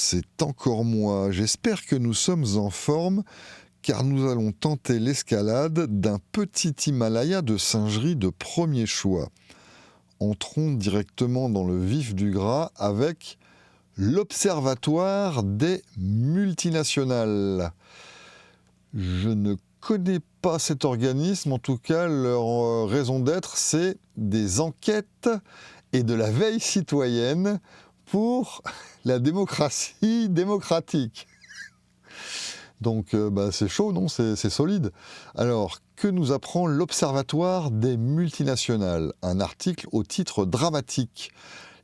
c'est encore moi. J'espère que nous sommes en forme, car nous allons tenter l'escalade d'un petit Himalaya de singerie de premier choix. Entrons directement dans le vif du gras avec l'Observatoire des multinationales. Je ne connais pas cet organisme, en tout cas leur raison d'être, c'est des enquêtes et de la veille citoyenne pour la démocratie démocratique. Donc c'est chaud, non? C'est solide. Alors, que nous apprend l'Observatoire des multinationales? Un article au titre dramatique.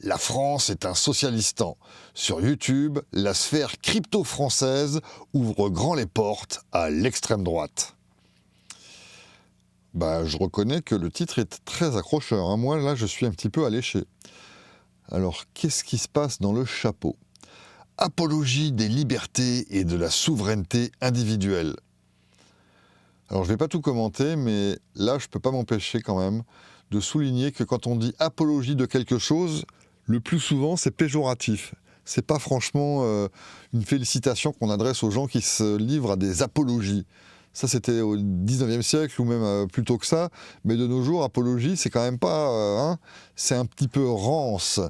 La France est un socialistan. Sur YouTube, la sphère crypto-française ouvre grand les portes à l'extrême droite. Je reconnais que le titre est très accrocheur, hein. Moi, là, je suis un petit peu alléché. Alors, qu'est-ce qui se passe dans le chapeau? Apologie des libertés et de la souveraineté individuelle. Alors, je ne vais pas tout commenter, mais là, je ne peux pas m'empêcher quand même de souligner que quand on dit apologie de quelque chose, le plus souvent, c'est péjoratif. C'est pas franchement une félicitation qu'on adresse aux gens qui se livrent à des apologies. Ça, c'était au 19e siècle ou même plus tôt que ça. Mais de nos jours, apologie, c'est quand même pas... c'est un petit peu rance.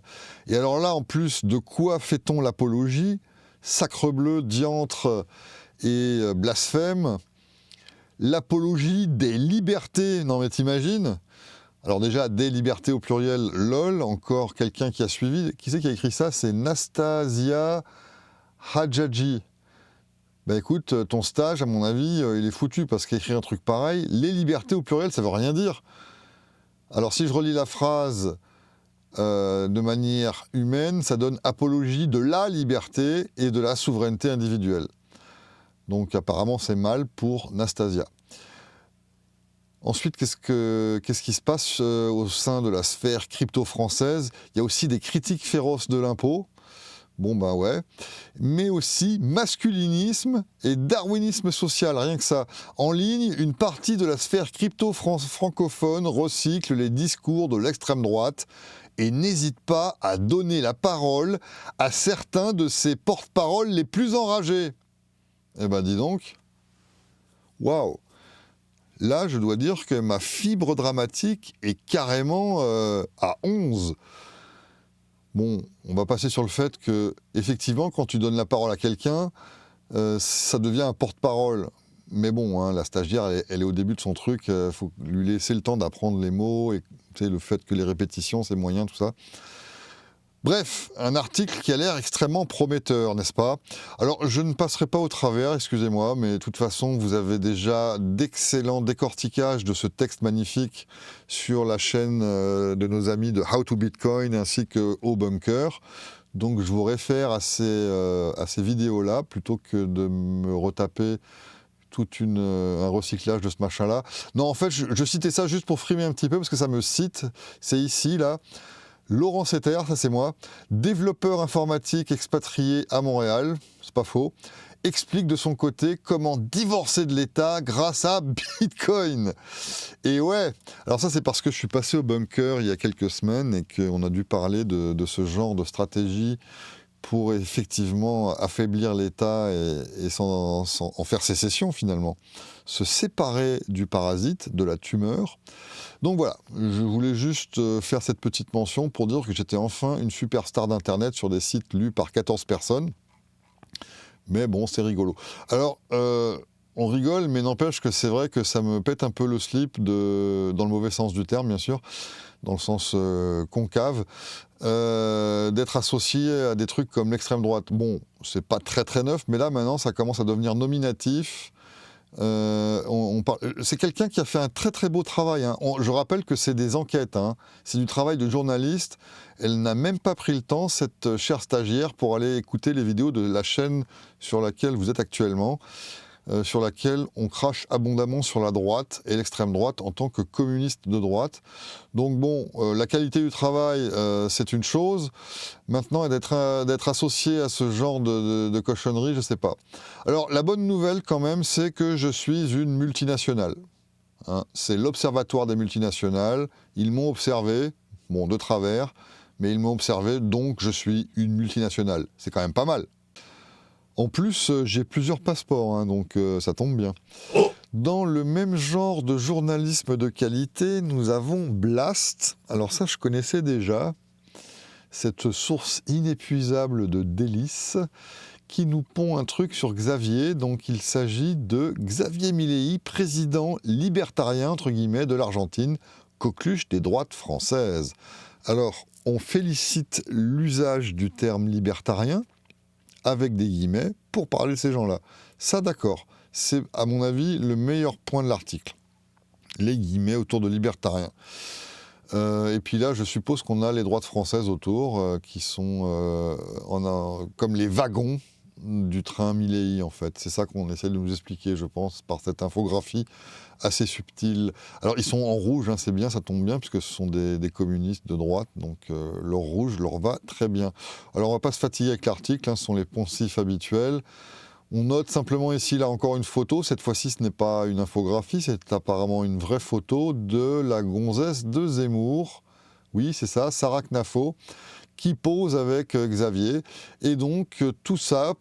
Et alors là, en plus, de quoi fait-on l'apologie? Sacrebleu, diantre et blasphème. L'apologie des libertés. Non mais t'imagines? Alors déjà, des libertés au pluriel, lol, encore quelqu'un qui a suivi. Qui c'est qui a écrit ça? C'est Nastasia Hadjaji. Écoute, ton stage, à mon avis, il est foutu, parce qu'écrire un truc pareil, les libertés au pluriel, ça veut rien dire. Alors si je relis la phrase de manière humaine, ça donne apologie de la liberté et de la souveraineté individuelle. Donc apparemment, c'est mal pour Nastasia. Ensuite, qu'est-ce qui se passe au sein de la sphère crypto-française? Il y a aussi des critiques féroces de l'impôt. Ouais. Mais aussi masculinisme et darwinisme social, rien que ça. En ligne, une partie de la sphère crypto-francophone recycle les discours de l'extrême droite et n'hésite pas à donner la parole à certains de ses porte-paroles les plus enragés. Dis donc. Waouh! Là, je dois dire que ma fibre dramatique est carrément à 11. Bon, on va passer sur le fait que, effectivement, quand tu donnes la parole à quelqu'un, ça devient un porte-parole. Mais bon, la stagiaire, elle est au début de son truc, il faut lui laisser le temps d'apprendre les mots, et le fait que les répétitions, c'est moyen, tout ça. Bref, un article qui a l'air extrêmement prometteur, n'est-ce pas? Alors, je ne passerai pas au travers, excusez-moi, mais de toute façon, vous avez déjà d'excellents décortiquages de ce texte magnifique sur la chaîne de nos amis de How to Bitcoin ainsi que Au Bunker. Donc, je vous réfère à ces vidéos-là, plutôt que de me retaper tout un recyclage de ce machin-là. Non, en fait, je citais ça juste pour frimer un petit peu, parce que ça me cite. C'est ici, là. Laurent Setter, ça c'est moi, développeur informatique expatrié à Montréal, c'est pas faux, explique de son côté comment divorcer de l'État grâce à Bitcoin. Et ouais, alors ça c'est parce que je suis passé au bunker il y a quelques semaines et qu'on a dû parler de ce genre de stratégie pour effectivement affaiblir l'État et en faire sécession finalement, se séparer du parasite, de la tumeur. Donc voilà, je voulais juste faire cette petite mention pour dire que j'étais enfin une superstar d'Internet sur des sites lus par 14 personnes. Mais bon, c'est rigolo. Alors, on rigole, mais n'empêche que c'est vrai que ça me pète un peu le slip, dans le mauvais sens du terme, bien sûr, dans le sens concave, d'être associé à des trucs comme l'extrême droite. Bon, c'est pas très très neuf, mais là maintenant ça commence à devenir nominatif. C'est quelqu'un qui a fait un très très beau travail, hein. Je rappelle que c'est des enquêtes, hein. C'est du travail de journaliste. Elle n'a même pas pris le temps, cette chère stagiaire, pour aller écouter les vidéos de la chaîne sur laquelle vous êtes actuellement, sur laquelle on crache abondamment sur la droite et l'extrême droite en tant que communiste de droite. Donc bon, la qualité du travail, c'est une chose. Maintenant, d'être associé à ce genre de cochonnerie, je sais pas. Alors, la bonne nouvelle quand même, c'est que je suis une multinationale. Hein, c'est l'Observatoire des multinationales. Ils m'ont observé, bon, de travers, mais ils m'ont observé, donc je suis une multinationale. C'est quand même pas mal. En plus, j'ai plusieurs passeports, hein, donc ça tombe bien. Dans le même genre de journalisme de qualité, nous avons Blast. Alors ça, je connaissais déjà. Cette source inépuisable de délices qui nous pond un truc sur Xavier. Donc il s'agit de Xavier Milei, président libertarien, entre guillemets, de l'Argentine, coqueluche des droites françaises. Alors, on félicite l'usage du terme libertarien, avec des guillemets, pour parler de ces gens-là. Ça, d'accord. C'est, à mon avis, le meilleur point de l'article. Les guillemets autour de libertarien. Et puis là, je suppose qu'on a les droites françaises autour, qui sont comme les wagons du train Milei, en fait. C'est ça qu'on essaie de nous expliquer, je pense, par cette infographie assez subtile. Alors, ils sont en rouge, hein, c'est bien, ça tombe bien, puisque ce sont des communistes de droite, donc leur rouge leur va très bien. Alors, on ne va pas se fatiguer avec l'article, hein, ce sont les poncifs habituels. On note simplement ici, là, encore une photo. Cette fois-ci, ce n'est pas une infographie, c'est apparemment une vraie photo de la gonzesse de Zemmour. Oui, c'est ça, Sarah Knafo, qui pose avec Xavier. Et donc, tout ça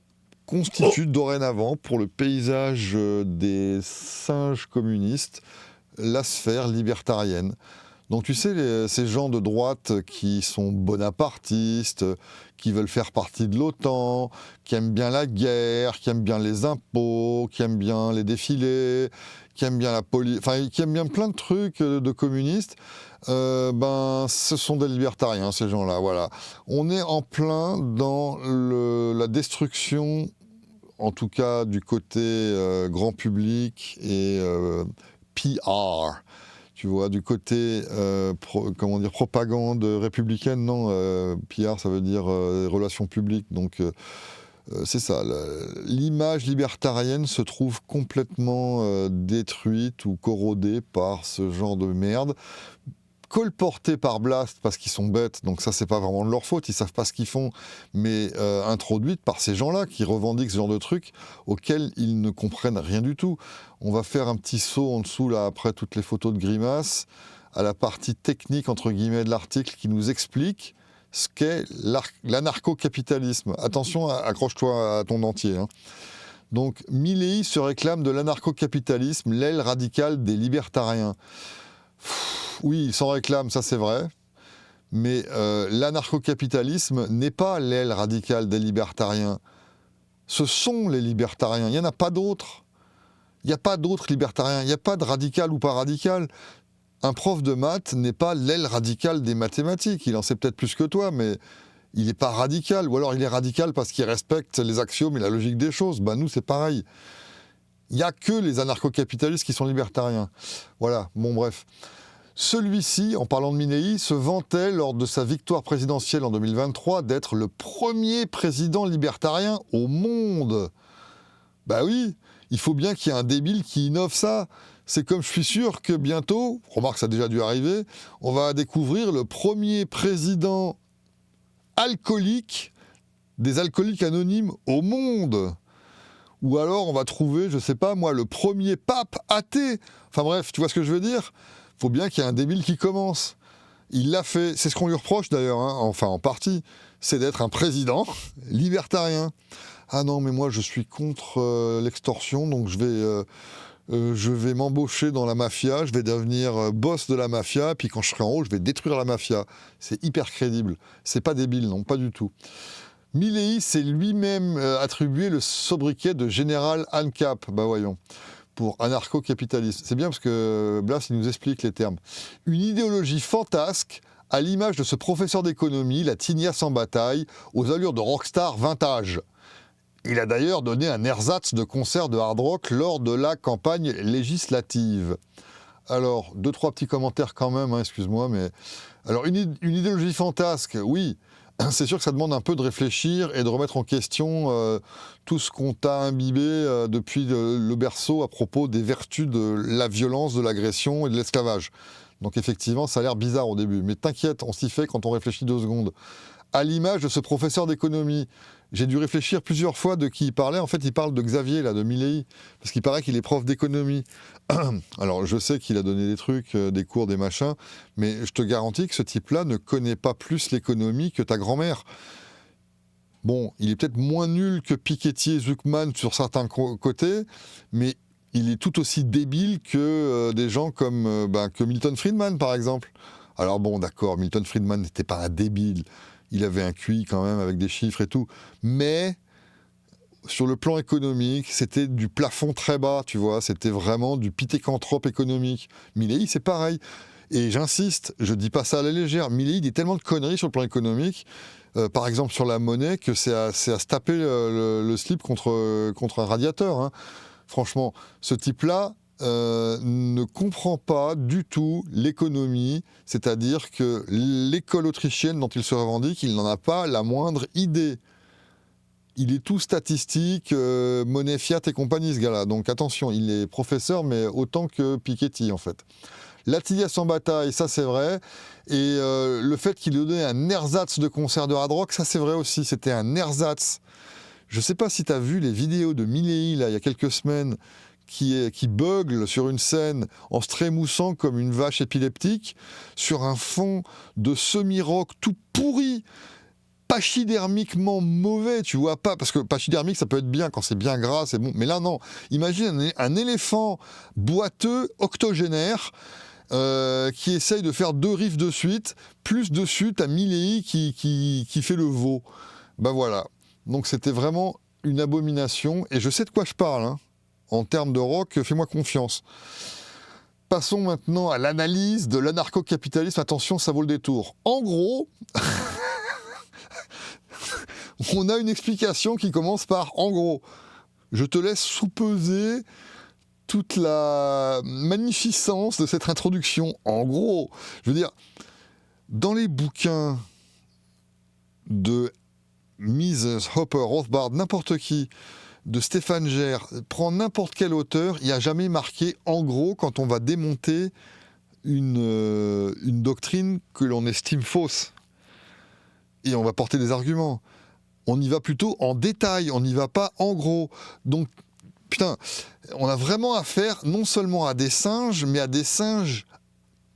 constitue dorénavant, pour le paysage des singes communistes, la sphère libertarienne. Donc tu sais, ces gens de droite qui sont bonapartistes, qui veulent faire partie de l'OTAN, qui aiment bien la guerre, qui aiment bien les impôts, qui aiment bien les défilés, qui aiment bien la police, enfin qui aiment bien plein de trucs de communistes, ce sont des libertariens, ces gens-là, voilà. On est en plein dans la destruction, en tout cas du côté grand public et PR. Tu vois, du côté, propagande républicaine, non, PR, ça veut dire relations publiques. Donc, c'est ça. L'image libertarienne se trouve complètement détruite ou corrodée par ce genre de merde. Colportés par Blast parce qu'ils sont bêtes, donc ça c'est pas vraiment de leur faute, ils savent pas ce qu'ils font, mais introduites par ces gens-là qui revendiquent ce genre de trucs auxquels ils ne comprennent rien du tout. On va faire un petit saut en dessous là après toutes les photos de grimaces à la partie technique entre guillemets de l'article qui nous explique ce qu'est l'anarcho-capitalisme. Attention, accroche-toi à ton dentier. Hein. Donc Milei se réclame de l'anarcho-capitalisme, l'aile radicale des libertariens. Oui, il s'en réclame, ça c'est vrai, mais l'anarcho-capitalisme n'est pas l'aile radicale des libertariens. Ce sont les libertariens, il n'y en a pas d'autres. Il n'y a pas d'autres libertariens, il n'y a pas de radical ou pas radical. Un prof de maths n'est pas l'aile radicale des mathématiques, il en sait peut-être plus que toi, mais il n'est pas radical, ou alors il est radical parce qu'il respecte les axiomes et la logique des choses. Ben, nous, c'est pareil. Il n'y a que les anarcho-capitalistes qui sont libertariens. Voilà, bon bref. Celui-ci, en parlant de Milei, se vantait lors de sa victoire présidentielle en 2023 d'être le premier président libertarien au monde. Bah oui, il faut bien qu'il y ait un débile qui innove ça. C'est comme je suis sûr que bientôt, remarque ça a déjà dû arriver, on va découvrir le premier président alcoolique des alcooliques anonymes au monde. Ou alors on va trouver, je sais pas moi, le premier pape athée. Enfin bref, tu vois ce que je veux dire ? Faut bien qu'il y ait un débile qui commence. Il l'a fait, c'est ce qu'on lui reproche d'ailleurs, hein, enfin en partie, c'est d'être un président libertarien. Ah non, mais moi je suis contre l'extorsion, donc je vais m'embaucher dans la mafia, je vais devenir boss de la mafia, puis quand je serai en haut, je vais détruire la mafia. C'est hyper crédible. C'est pas débile, non, pas du tout. Milei s'est lui-même attribué le sobriquet de général ANCAP. Bah voyons. Pour anarcho-capitaliste. C'est bien parce que Blas, il nous explique les termes. Une idéologie fantasque, à l'image de ce professeur d'économie, la tignasse en bataille, aux allures de rockstar vintage. Il a d'ailleurs donné un ersatz de concert de hard rock lors de la campagne législative. Alors, 2-3 petits commentaires quand même, hein, excuse-moi, mais... Alors, une idéologie fantasque, oui, c'est sûr que ça demande un peu de réfléchir et de remettre en question tout ce qu'on t'a imbibé depuis le berceau à propos des vertus de la violence, de l'agression et de l'esclavage. Donc effectivement, ça a l'air bizarre au début, mais t'inquiète, on s'y fait quand on réfléchit 2 secondes. À l'image de ce professeur d'économie, j'ai dû réfléchir plusieurs fois de qui il parlait. En fait, il parle de Xavier, là, de Milei, parce qu'il paraît qu'il est prof d'économie. Alors, je sais qu'il a donné des trucs, des cours, des machins, mais je te garantis que ce type-là ne connaît pas plus l'économie que ta grand-mère. Bon, il est peut-être moins nul que Piketty et Zuckman sur certains côtés, mais il est tout aussi débile que des gens comme que Milton Friedman, par exemple. Alors bon, d'accord, Milton Friedman n'était pas un débile. Il avait un QI quand même avec des chiffres et tout. Mais sur le plan économique, c'était du plafond très bas, tu vois. C'était vraiment du pithécanthrope économique. Milley, c'est pareil. Et j'insiste, je dis pas ça à la légère. Milley, il dit tellement de conneries sur le plan économique, par exemple sur la monnaie, que c'est à se taper le slip contre un radiateur. Hein. Franchement, ce type-là ne comprend pas du tout l'économie, c'est-à-dire que l'école autrichienne dont il se revendique, il n'en a pas la moindre idée. Il est tout statistique, monnaie fiat et compagnie, ce gars-là. Donc attention, il est professeur, mais autant que Piketty, en fait. L'Atilias en bataille, ça c'est vrai. Et le fait qu'il ait donné un ersatz de concert de hard rock, ça c'est vrai aussi. C'était un ersatz. Je ne sais pas si tu as vu les vidéos de Milley, là, il y a quelques semaines, qui bugle sur une scène en se trémoussant comme une vache épileptique, sur un fond de semi-rock tout pourri, pachydermiquement mauvais, tu vois pas, parce que pachydermique ça peut être bien quand c'est bien gras, c'est bon, mais là non. Imagine un éléphant boiteux, octogénaire, qui essaye de faire 2 riffs de suite, plus dessus t'as Milley qui fait le veau. Ben voilà. Donc c'était vraiment une abomination, et je sais de quoi je parle, hein. En termes de rock, fais-moi confiance. Passons maintenant à l'analyse de l'anarcho-capitalisme. Attention, ça vaut le détour. En gros, on a une explication qui commence par « en gros ». Je te laisse sous-peser toute la magnificence de cette introduction. En gros, je veux dire, dans les bouquins de Mises, Hopper, Rothbard, n'importe qui, de Stéphane Gers, prends n'importe quel auteur, il n'y a jamais marqué « en gros » quand on va démonter une doctrine que l'on estime fausse. Et on va porter des arguments. On y va plutôt en détail, on n'y va pas en gros. Donc, putain, on a vraiment affaire non seulement à des singes, mais à des singes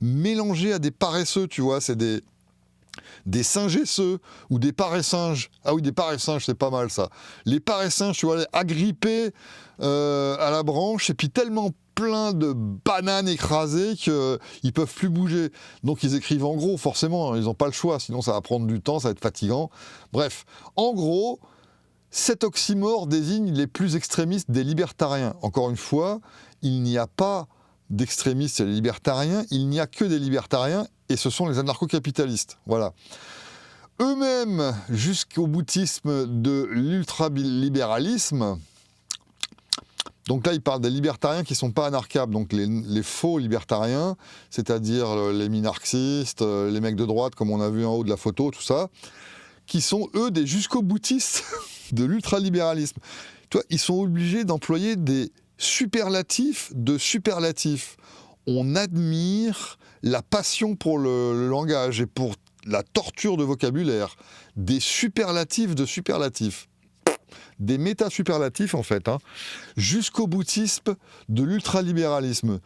mélangés à des paresseux, tu vois, c'est des singeseux ou des paressinges. Ah oui, des paressinges, c'est pas mal ça. Les paressinges, tu vois, agrippés à la branche, et puis tellement plein de bananes écrasées qu'ils peuvent plus bouger. Donc ils écrivent en gros, forcément, ils n'ont pas le choix, sinon ça va prendre du temps, ça va être fatigant. Bref, en gros, cet oxymore désigne les plus extrémistes des libertariens. Encore une fois, il n'y a pas d'extrémistes et libertariens, il n'y a que des libertariens, et ce sont les anarcho-capitalistes. Voilà. Eux-mêmes, jusqu'au boutisme de l'ultralibéralisme. Donc là, ils parlent des libertariens qui ne sont pas anarchables, donc les faux libertariens, c'est-à-dire les minarxistes, les mecs de droite, comme on a vu en haut de la photo, tout ça, qui sont, eux, des jusqu'au boutistes de l'ultralibéralisme. Tu vois, ils sont obligés d'employer des superlatifs de superlatifs. On admire la passion pour le langage et pour la torture de vocabulaire. Des superlatifs de superlatifs. Des méta-superlatifs, en fait, hein, jusqu'au boutisme de l'ultralibéralisme.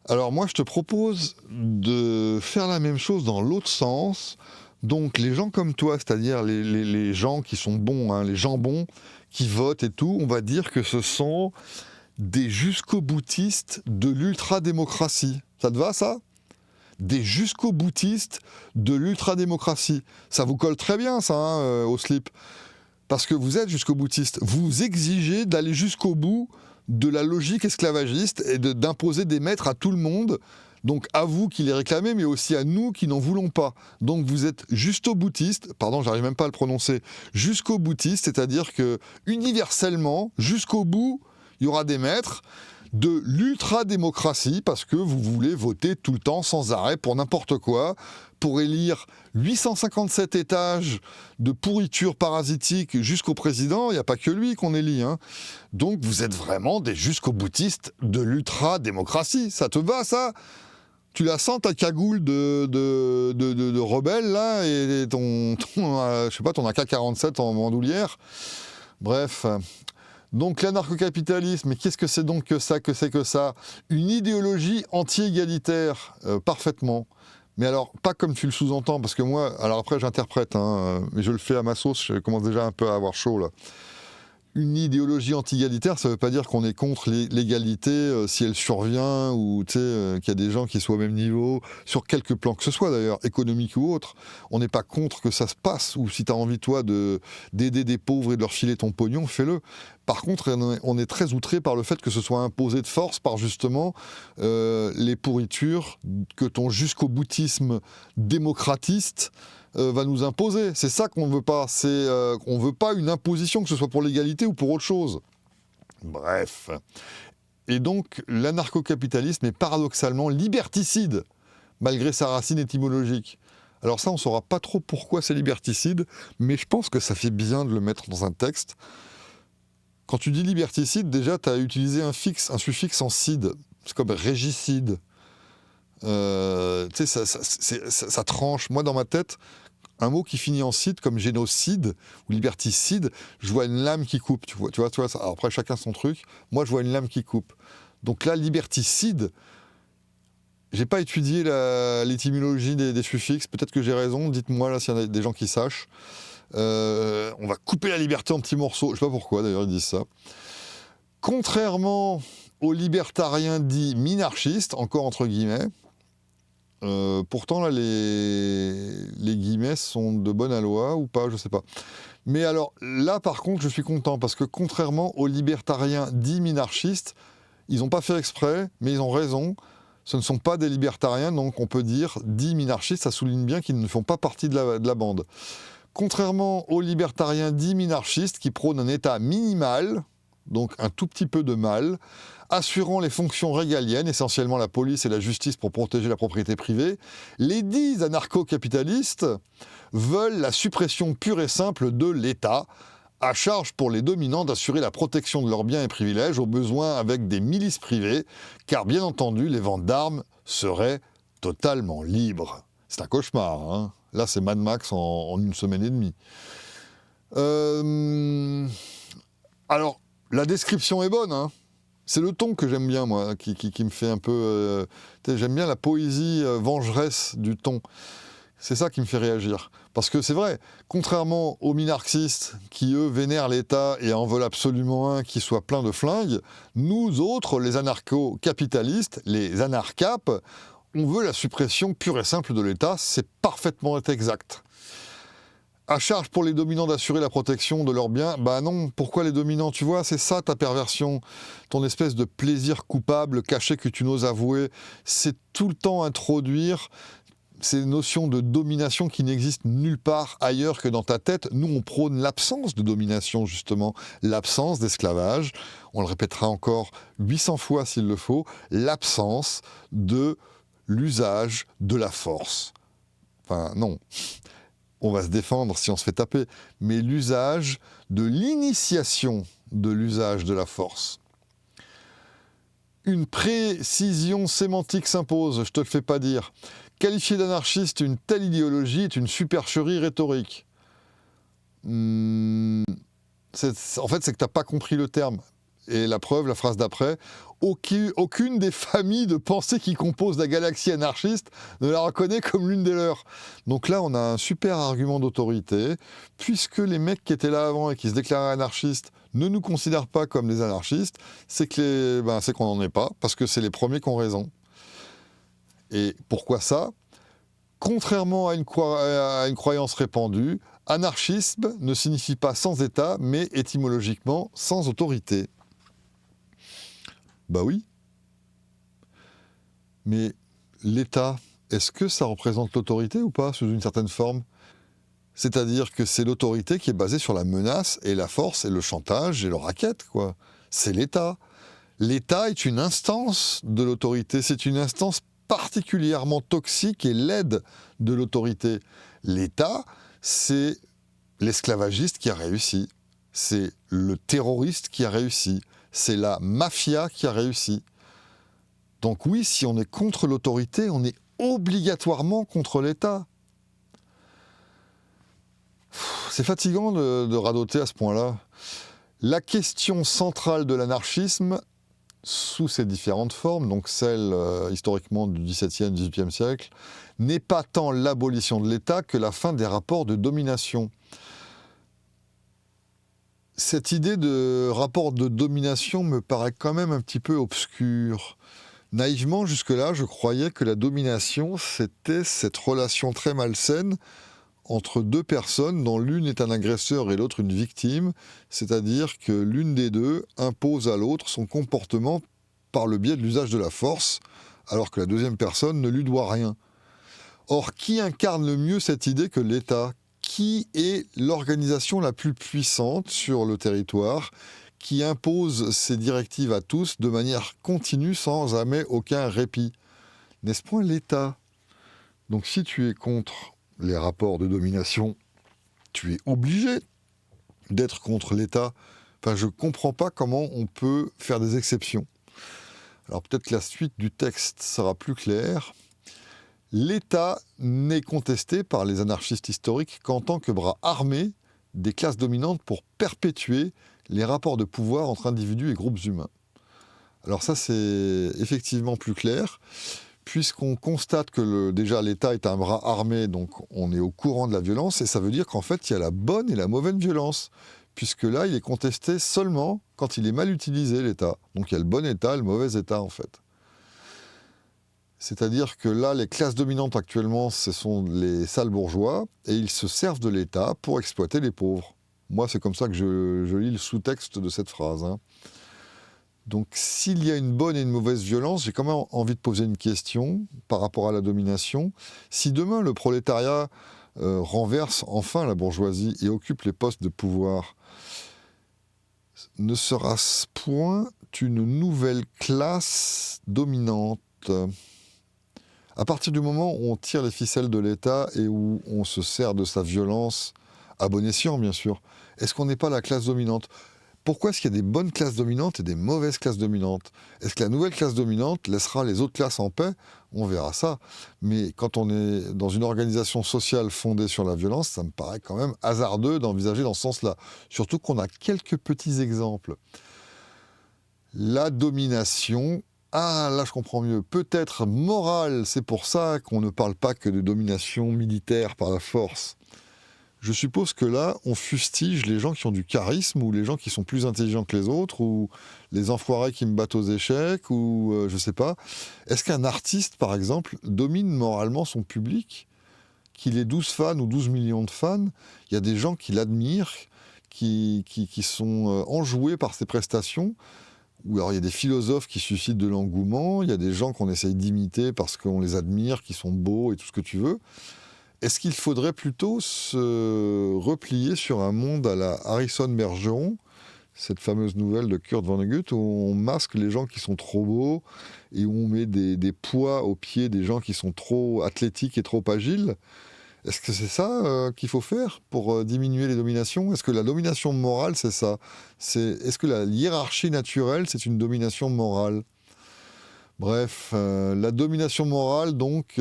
Alors moi, je te propose de faire la même chose dans l'autre sens. Donc les gens comme toi, c'est-à-dire les gens qui sont bons, hein, les gens bons, qui votent et tout, on va dire que ce sont des jusqu'au boutistes de l'ultra-démocratie. Ça te va, ça ? Des jusqu'au boutistes de l'ultra-démocratie. Ça vous colle très bien, ça, hein, au slip. Parce que vous êtes jusqu'au boutiste. Vous exigez d'aller jusqu'au bout de la logique esclavagiste et d'imposer des maîtres à tout le monde. Donc à vous qui les réclamez, mais aussi à nous qui n'en voulons pas. Donc vous êtes jusqu'au boutiste, pardon, j'arrive même pas à le prononcer, jusqu'au boutiste, c'est-à-dire que universellement, jusqu'au bout, il y aura des maîtres de l'ultra-démocratie, parce que vous voulez voter tout le temps, sans arrêt, pour n'importe quoi, pour élire 857 étages de pourriture parasitique jusqu'au président. Il n'y a pas que lui qu'on élit, hein. Donc vous êtes vraiment des jusqu'au boutistes de l'ultra-démocratie. Ça te va, ça ? Tu la sens, ta cagoule de rebelle, là, et ton je sais pas, ton AK-47 en bandoulière. Bref. Donc l'anarcho-capitalisme, mais qu'est-ce que c'est donc que ça ? Une idéologie anti-égalitaire, parfaitement. Mais alors, pas comme tu le sous-entends, parce que moi, alors après j'interprète, hein, mais je le fais à ma sauce, je commence déjà un peu à avoir chaud là. Une idéologie anti-égalitaire, ça ne veut pas dire qu'on est contre l'égalité si elle survient, ou qu'il y a des gens qui soient au même niveau, sur quelque plan que ce soit d'ailleurs, économique ou autre. On n'est pas contre que ça se passe, ou si tu as envie, toi, d'aider des pauvres et de leur filer ton pognon, fais-le. Par contre, on est très outré par le fait que ce soit imposé de force par justement les pourritures que ton jusqu'au-boutisme démocratiste va nous imposer. C'est ça qu'on ne veut pas. On ne veut pas une imposition, que ce soit pour l'égalité ou pour autre chose. Bref. Et donc, l'anarcho-capitalisme est paradoxalement liberticide, malgré sa racine étymologique. Alors ça, on ne saura pas trop pourquoi c'est liberticide, mais je pense que ça fait bien de le mettre dans un texte. Quand tu dis liberticide, déjà, tu as utilisé un suffixe en cide. C'est comme régicide. Tu sais, ça tranche. Moi, dans ma tête, un mot qui finit en cide, comme génocide ou liberticide, je vois une lame qui coupe. Tu vois, alors après, chacun son truc. Moi, je vois une lame qui coupe. Donc là, liberticide, j'ai pas étudié l'étymologie des suffixes. Peut-être que j'ai raison. Dites-moi là s'il y en a des gens qui sachent. On va couper la liberté en petits morceaux. Je sais pas pourquoi, d'ailleurs, ils disent ça. Contrairement aux libertariens dits minarchistes, encore entre guillemets, pourtant, là, les guillemets sont de bonne aloi ou pas, je sais pas. Mais alors, là, par contre, je suis content, parce que contrairement aux libertariens dits minarchistes, ils n'ont pas fait exprès, mais ils ont raison. Ce ne sont pas des libertariens, donc on peut dire dits minarchistes, ça souligne bien qu'ils ne font pas partie de la bande. Contrairement aux libertariens dits minarchistes, qui prônent un État minimal, donc un tout petit peu de mal, assurant les fonctions régaliennes, essentiellement la police et la justice pour protéger la propriété privée, les dits anarcho-capitalistes veulent la suppression pure et simple de l'État, à charge pour les dominants d'assurer la protection de leurs biens et privilèges, au besoin avec des milices privées, car bien entendu, les ventes d'armes seraient totalement libres. C'est un cauchemar, hein. Là, c'est Mad Max en une semaine et demie. Alors, la description est bonne, hein. C'est le ton que j'aime bien, moi, qui me fait un peu... j'aime bien la poésie vengeresse du ton. C'est ça qui me fait réagir. Parce que c'est vrai, contrairement aux minarchistes qui, eux, vénèrent l'État et en veulent absolument un qui soit plein de flingues, nous autres, les anarcho-capitalistes, les anarcapes, on veut la suppression pure et simple de l'État. C'est parfaitement exact. À charge pour les dominants d'assurer la protection de leurs biens, bah non, pourquoi les dominants? Tu vois, c'est ça ta perversion, ton espèce de plaisir coupable caché que tu n'oses avouer, c'est tout le temps introduire ces notions de domination qui n'existent nulle part ailleurs que dans ta tête. Nous, on prône l'absence de domination, justement, l'absence d'esclavage, on le répétera encore 800 fois s'il le faut, l'absence de l'usage de la force. Enfin, non. On va se défendre si on se fait taper, mais l'usage de l'initiation de l'usage de la force. Une précision sémantique s'impose, je te le fais pas dire. Qualifier d'anarchiste une telle idéologie est une supercherie rhétorique. En fait, c'est que tu n'as pas compris le terme. Et la preuve, la phrase d'après, aucune des familles de pensée qui composent la galaxie anarchiste ne la reconnaît comme l'une des leurs. Donc là, on a un super argument d'autorité, puisque les mecs qui étaient là avant et qui se déclaraient anarchistes ne nous considèrent pas comme des anarchistes, c'est qu'on n'en est pas, parce que c'est les premiers qui ont raison. Et pourquoi ça? Contrairement à une croyance répandue, anarchisme ne signifie pas sans État, mais étymologiquement sans autorité. Bah oui. Mais l'État, est-ce que ça représente l'autorité ou pas, sous une certaine forme? C'est-à-dire que c'est l'autorité qui est basée sur la menace et la force et le chantage et le racket, quoi. C'est l'État. L'État est une instance de l'autorité, c'est une instance particulièrement toxique et laide de l'autorité. L'État, c'est l'esclavagiste qui a réussi, c'est le terroriste qui a réussi, c'est la mafia qui a réussi. Donc oui, si on est contre l'autorité, on est obligatoirement contre l'État. C'est fatigant de radoter à ce point-là. La question centrale de l'anarchisme, sous ses différentes formes, donc celle historiquement du XVIIe, XVIIIe siècle, n'est pas tant l'abolition de l'État que la fin des rapports de domination. Cette idée de rapport de domination me paraît quand même un petit peu obscure. Naïvement, jusque-là, je croyais que la domination, c'était cette relation très malsaine entre deux personnes dont l'une est un agresseur et l'autre une victime, c'est-à-dire que l'une des deux impose à l'autre son comportement par le biais de l'usage de la force, alors que la deuxième personne ne lui doit rien. Or, qui incarne le mieux cette idée que l'État ? Qui est l'organisation la plus puissante sur le territoire, qui impose ses directives à tous de manière continue sans jamais aucun répit ? N'est-ce point l'État ? Donc si tu es contre les rapports de domination, tu es obligé d'être contre l'État. Enfin, je ne comprends pas comment on peut faire des exceptions. Alors peut-être que la suite du texte sera plus claire. L'État n'est contesté par les anarchistes historiques qu'en tant que bras armé des classes dominantes pour perpétuer les rapports de pouvoir entre individus et groupes humains. Alors ça, c'est effectivement plus clair, puisqu'on constate que déjà l'État est un bras armé, donc on est au courant de la violence, et ça veut dire qu'en fait, il y a la bonne et la mauvaise violence, puisque là, il est contesté seulement quand il est mal utilisé, l'État. Donc il y a le bon État et le mauvais État, en fait. C'est-à-dire que là, les classes dominantes actuellement, ce sont les sales bourgeois, et ils se servent de l'État pour exploiter les pauvres. Moi, c'est comme ça que je lis le sous-texte de cette phrase. Donc, s'il y a une bonne et une mauvaise violence, j'ai quand même envie de poser une question par rapport à la domination. Si demain, le prolétariat renverse enfin la bourgeoisie et occupe les postes de pouvoir, ne sera-ce point une nouvelle classe dominante ? À partir du moment où on tire les ficelles de l'État et où on se sert de sa violence, à bon escient bien sûr, est-ce qu'on n'est pas la classe dominante ? Pourquoi est-ce qu'il y a des bonnes classes dominantes et des mauvaises classes dominantes ? Est-ce que la nouvelle classe dominante laissera les autres classes en paix ? On verra ça. Mais quand on est dans une organisation sociale fondée sur la violence, ça me paraît quand même hasardeux d'envisager dans ce sens-là. Surtout qu'on a quelques petits exemples. La domination... Ah, là je comprends mieux. Peut-être morale, c'est pour ça qu'on ne parle pas que de domination militaire par la force. Je suppose que là, on fustige les gens qui ont du charisme, ou les gens qui sont plus intelligents que les autres, ou les enfoirés qui me battent aux échecs, ou je sais pas. Est-ce qu'un artiste, par exemple, domine moralement son public ? Qu'il ait 12 fans ou 12 millions de fans, il y a des gens qui l'admirent, qui sont enjoués par ses prestations. Ou alors il y a des philosophes qui suscitent de l'engouement, il y a des gens qu'on essaye d'imiter parce qu'on les admire, qui sont beaux et tout ce que tu veux. Est-ce qu'il faudrait plutôt se replier sur un monde à la Harrison Bergeron, cette fameuse nouvelle de Kurt Vonnegut, où on masque les gens qui sont trop beaux et où on met des poids aux pieds des gens qui sont trop athlétiques et trop agiles ? Est-ce que c'est ça qu'il faut faire pour diminuer les dominations ? Est-ce que la domination morale, c'est ça ? Est-ce que la hiérarchie naturelle, c'est une domination morale ? Bref, la domination morale, donc,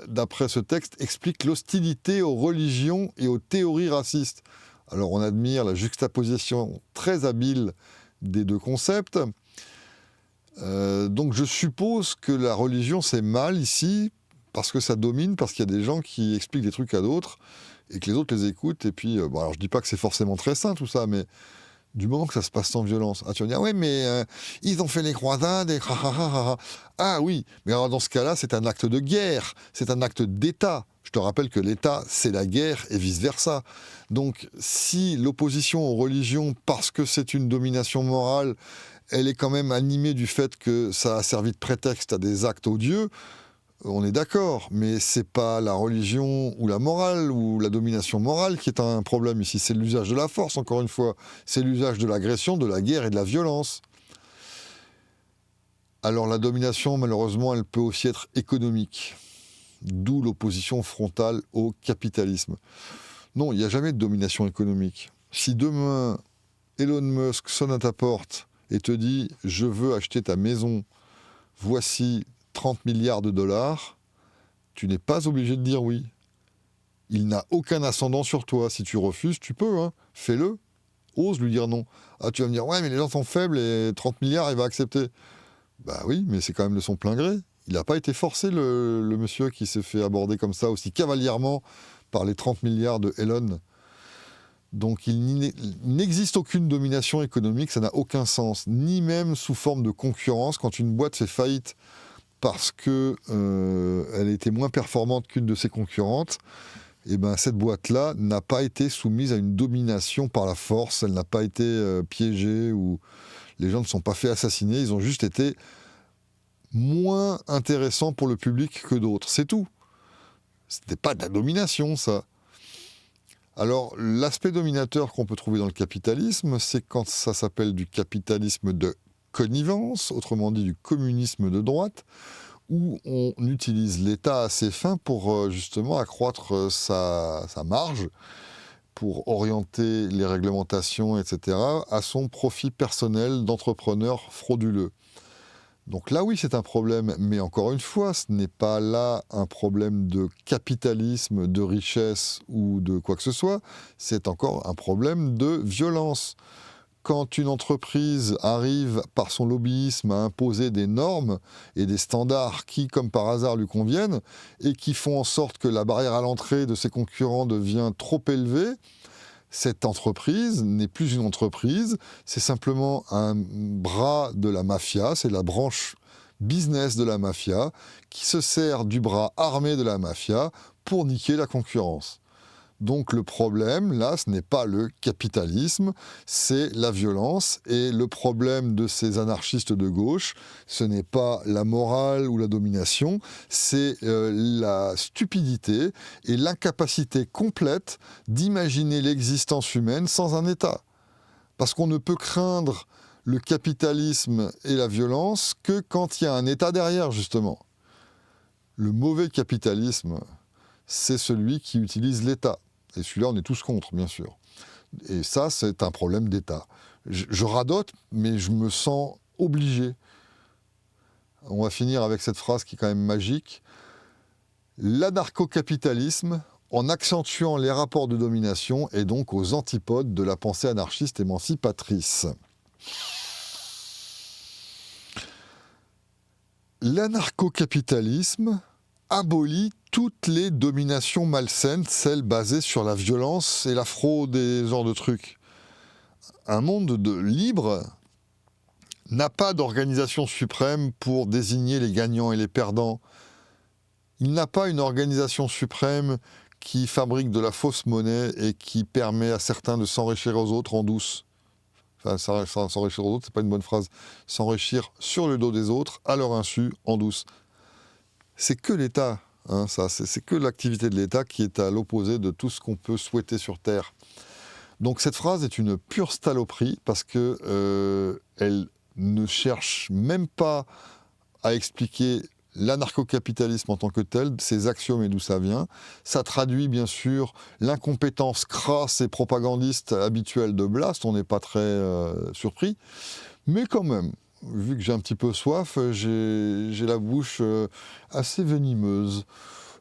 d'après ce texte, explique l'hostilité aux religions et aux théories racistes. Alors on admire la juxtaposition très habile des deux concepts. Donc je suppose que la religion, c'est mal ici, parce que ça domine, parce qu'il y a des gens qui expliquent des trucs à d'autres, et que les autres les écoutent, et puis, bon, alors je dis pas que c'est forcément très sain tout ça, mais du moment que ça se passe sans violence. Ah, tu vas me dire, oui, mais ils ont fait les croisades, et ah oui, mais alors dans ce cas-là, c'est un acte de guerre, c'est un acte d'État. Je te rappelle que l'État, c'est la guerre, et vice-versa. Donc, si l'opposition aux religions, parce que c'est une domination morale, elle est quand même animée du fait que ça a servi de prétexte à des actes odieux, on est d'accord, mais c'est pas la religion ou la morale ou la domination morale qui est un problème ici, c'est l'usage de la force, encore une fois. C'est l'usage de l'agression, de la guerre et de la violence. Alors la domination, malheureusement, elle peut aussi être économique, d'où l'opposition frontale au capitalisme. Non, il n'y a jamais de domination économique. Si demain, Elon Musk sonne à ta porte et te dit « Je veux acheter ta maison, voici 30 milliards de dollars », tu n'es pas obligé de dire oui. Il n'a aucun ascendant sur toi. Si tu refuses, tu peux, fais-le. Ose lui dire non. Ah, tu vas me dire, ouais, mais les gens sont faibles et 30 milliards, il va accepter. Bah oui, mais c'est quand même de son plein gré. Il n'a pas été forcé, le monsieur qui s'est fait aborder comme ça, aussi cavalièrement, par les 30 milliards de Elon. Donc il n'existe aucune domination économique, ça n'a aucun sens, ni même sous forme de concurrence. Quand une boîte fait faillite parce qu'elle était moins performante qu'une de ses concurrentes, et ben cette boîte-là n'a pas été soumise à une domination par la force, elle n'a pas été piégée, ou les gens ne sont pas fait assassiner, ils ont juste été moins intéressants pour le public que d'autres, c'est tout. Ce n'était pas de la domination, ça. Alors, l'aspect dominateur qu'on peut trouver dans le capitalisme, c'est quand ça s'appelle du capitalisme de connivence, autrement dit du communisme de droite, où on utilise l'État à ses fins pour justement accroître sa marge, pour orienter les réglementations, etc., à son profit personnel d'entrepreneur frauduleux. Donc là, oui, c'est un problème, mais encore une fois, ce n'est pas là un problème de capitalisme, de richesse ou de quoi que ce soit, c'est encore un problème de violence. Quand une entreprise arrive par son lobbyisme à imposer des normes et des standards qui, comme par hasard, lui conviennent, et qui font en sorte que la barrière à l'entrée de ses concurrents devient trop élevée, cette entreprise n'est plus une entreprise, c'est simplement un bras de la mafia, c'est la branche business de la mafia qui se sert du bras armé de la mafia pour niquer la concurrence. Donc le problème, là, ce n'est pas le capitalisme, c'est la violence. Et le problème de ces anarchistes de gauche, ce n'est pas la morale ou la domination, c'est la stupidité et l'incapacité complète d'imaginer l'existence humaine sans un État. Parce qu'on ne peut craindre le capitalisme et la violence que quand il y a un État derrière, justement. Le mauvais capitalisme, c'est celui qui utilise l'État. Et celui-là, on est tous contre, bien sûr. Et ça, c'est un problème d'État. Je radote, mais je me sens obligé. On va finir avec cette phrase qui est quand même magique. L'anarcho-capitalisme, en accentuant les rapports de domination, est donc aux antipodes de la pensée anarchiste émancipatrice. L'anarcho-capitalisme abolit toutes les dominations malsaines, celles basées sur la violence et la fraude et ce genre de trucs. Un monde libre n'a pas d'organisation suprême pour désigner les gagnants et les perdants. Il n'a pas une organisation suprême qui fabrique de la fausse monnaie et qui permet à certains de s'enrichir aux autres en douce. Enfin, s'enrichir aux autres, c'est pas une bonne phrase. S'enrichir sur le dos des autres, à leur insu, en douce. C'est que l'État, hein, ça, c'est que l'activité de l'État qui est à l'opposé de tout ce qu'on peut souhaiter sur Terre. Donc cette phrase est une pure saloperie parce que elle ne cherche même pas à expliquer l'anarcho-capitalisme en tant que tel, ses axiomes et d'où ça vient. Ça traduit bien sûr l'incompétence crasse et propagandiste habituelle de Blast, on n'est pas très surpris, mais quand même, vu que j'ai un petit peu soif, j'ai la bouche assez venimeuse.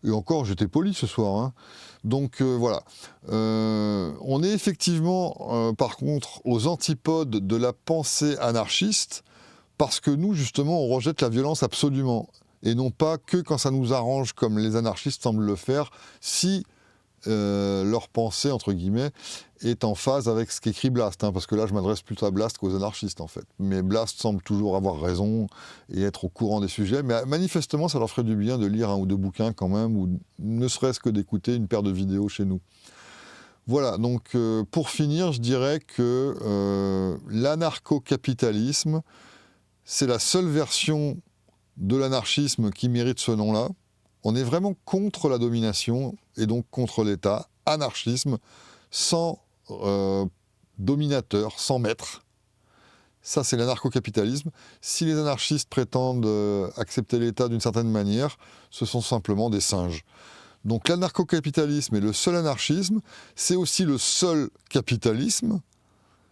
Et encore, j'étais poli ce soir, hein. Donc voilà. On est effectivement, par contre, aux antipodes de la pensée anarchiste, parce que nous, justement, on rejette la violence absolument. Et non pas que quand ça nous arrange, comme les anarchistes semblent le faire, si leur pensée, entre guillemets, est en phase avec ce qu'écrit Blast, hein, parce que là je m'adresse plutôt à Blast qu'aux anarchistes en fait. Mais Blast semble toujours avoir raison et être au courant des sujets, mais manifestement ça leur ferait du bien de lire un ou deux bouquins quand même, ou ne serait-ce que d'écouter une paire de vidéos chez nous. Voilà, donc pour finir, je dirais que l'anarcho-capitalisme, c'est la seule version de l'anarchisme qui mérite ce nom-là. On est vraiment contre la domination et donc contre l'État. Anarchisme sans dominateur, sans maître. Ça, c'est l'anarcho-capitalisme. Si les anarchistes prétendent accepter l'État d'une certaine manière, ce sont simplement des singes. Donc l'anarcho-capitalisme est le seul anarchisme, c'est aussi le seul capitalisme,